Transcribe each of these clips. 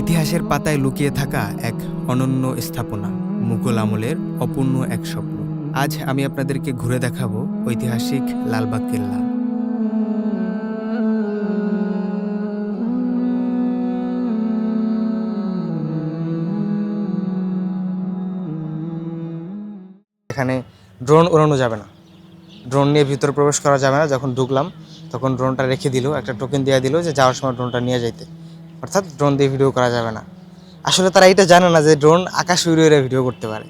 ইতিহাসের পাতায় লুকিয়ে থাকা এক অনন্য স্থাপনা, মুঘল আমলের অপূর্ণ এক স্বপ্ন। আজ আমি আপনাদেরকে ঘুরে দেখাবো ঐতিহাসিক লালবাগ কেল্লা। এখানে ড্রোন ওড়ানো যাবে না, ড্রোন নিয়ে ভিতরে প্রবেশ করা যাবে না। যখন ঢুকলাম তখন ড্রোনটা রেখে দিল, একটা টোকেন দিয়ে দিল যে যাওয়ার সময় ড্রোনটা নিয়ে যাইতে, অর্থাৎ ড্রোন দিয়ে ভিডিও করা যাবে না। আসলে তারা এটা জানে না যে ড্রোন আকাশ উড়ে উড়ে ভিডিও করতে পারে।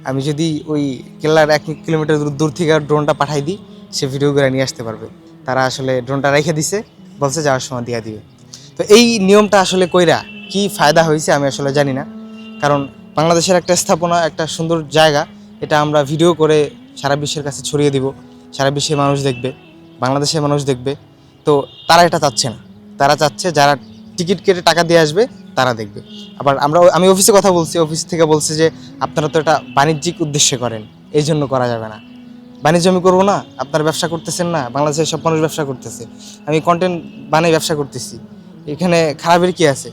আমি যদি ওই কেল্লার 1 কিলোমিটার দূর থেকে ড্রোনটা পাঠাই দিই, সে ভিডিও করে নিয়ে আসতে পারবে। তারা আসলে ড্রোনটা রেখে দিছে, বলছে যাওয়ার সময় দিয়ে দিবে। তো এই নিয়মটা আসলে কইরা কি ফায়দা হয়েছে আমি আসলে জানি না, কারণ বাংলাদেশের একটা স্থাপনা, একটা সুন্দর জায়গা, এটা আমরা ভিডিও করে সারা বিশ্বের কাছে ছড়িয়ে দিব, সারা বিশ্বের মানুষ দেখবে, বাংলাদেশের মানুষ দেখবে। তো তারা এটা চাচ্ছে না, তারা চাচ্ছে যারা টিকিট কেটে টাকা দিয়ে আসবে তারা দেখবে। আবার আমি অফিসে কথা বলছি, অফিস থেকে বলছে যে আপনারা তো এটা বাণিজ্যিক উদ্দেশ্যে করেন, এই জন্য করা যাবে না। বাণিজ্য আমি করবো না? আপনারা ব্যবসা করতেছেন না, বাংলাদেশের সব মানুষ ব্যবসা করতেছে, আমি কন্টেন্ট বানিয়ে ব্যবসা করতেছি, এখানে খারাপের কি আছে?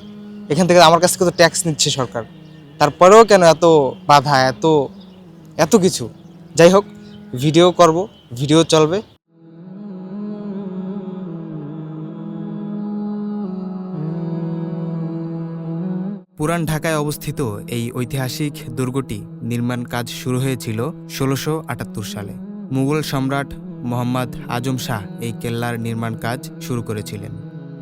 এখান থেকে আমার কাছ থেকে তো ট্যাক্স নিচ্ছে সরকার, তারপরেও কেন এত বাধা, এত এত কিছু? যাই হোক, ভিডিও করব, ভিডিও চলবে। পুরান ঢাকায় অবস্থিত এই ঐতিহাসিক দুর্গটি নির্মাণ কাজ শুরু হয়েছিল ১৬৭৮ সালে। মুঘল সম্রাট মোহাম্মদ আজম শাহ এই কেল্লার নির্মাণ কাজ শুরু করেছিলেন।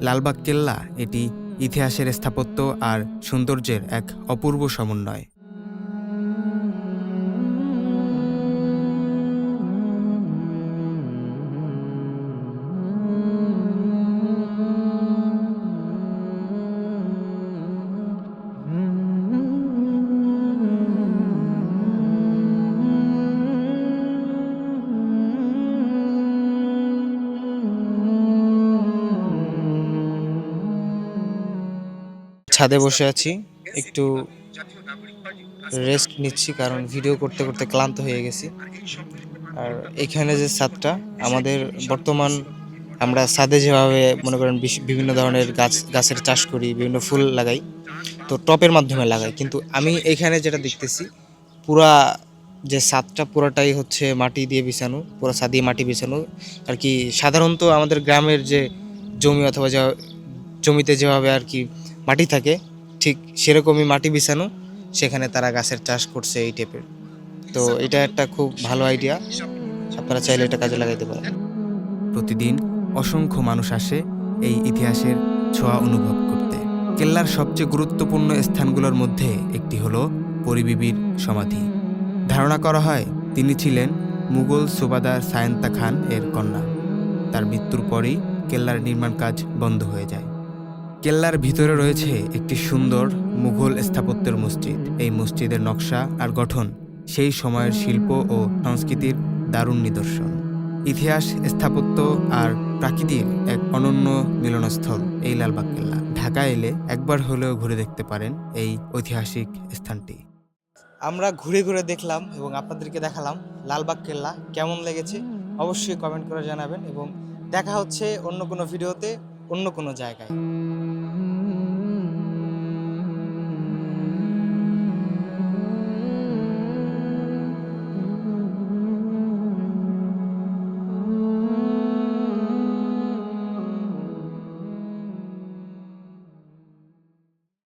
লালবাগ কেল্লা এটি ইতিহাসের স্থাপত্য আর সৌন্দর্যের এক অপূর্ব সমন্বয়। ছাদে বসে আছি, একটু রেস্ট নিচ্ছি, কারণ ভিডিও করতে করতে ক্লান্ত হয়ে গেছি। আর এখানে যে ছাদটা আমাদের, বর্তমান আমরা ছাদে যেভাবে মনে করেন বিভিন্ন ধরনের গাছের চাষ করি, বিভিন্ন ফুল লাগাই, তো টপের মাধ্যমে লাগাই, কিন্তু আমি এখানে যেটা দেখতেছি, পুরা যে ছাদটা পুরাটাই হচ্ছে মাটি দিয়ে বিছানো, পুরো ছাদ দিয়ে মাটি বিছানো আর কি। সাধারণত আমাদের গ্রামের যে জমি অথবা জমিতে যেভাবে আর কি মাটি থাকে, ঠিক সেরকমই মাটি বিছানো, সেখানে তারা গাছের চাষ করছে এই টাইপের। তো এটা একটা খুব ভালো আইডিয়া, আপনারা চাইলে এটা কাজে লাগাইতে পারেন। প্রতিদিন অসংখ্য মানুষ আসে এই ইতিহাসের ছোঁয়া অনুভব করতে। কেল্লার সবচেয়ে গুরুত্বপূর্ণ স্থানগুলোর মধ্যে একটি হলো পরিবিবির সমাধি। ধারণা করা হয় তিনি ছিলেন মুঘল সুবাদার সায়েন্তা খান এর কন্যা। তার মৃত্যুর পরই কেল্লার নির্মাণ কাজ বন্ধ হয়ে যায়। কেল্লার ভিতরে রয়েছে একটি সুন্দর মুঘল স্থাপত্যের মসজিদ। এই মসজিদের নকশা আর গঠন সেই সময়ের শিল্প ও সংস্কৃতির দারুণ নিদর্শন। ইতিহাস, স্থাপত্য আর প্রাকৃতিক এক অনন্য মিলনস্থল এই লালবাগ কেল্লা। ঢাকা এলে একবার হলেও ঘুরে দেখতে পারেন এই ঐতিহাসিক স্থানটি। আমরা ঘুরে ঘুরে দেখলাম এবং আপনাদেরকে দেখালাম লালবাগ কেল্লা। কেমন লেগেছে অবশ্যই কমেন্ট করে জানাবেন, এবং দেখা হচ্ছে অন্য কোনো ভিডিওতে, অন্য কোনো জায়গায়।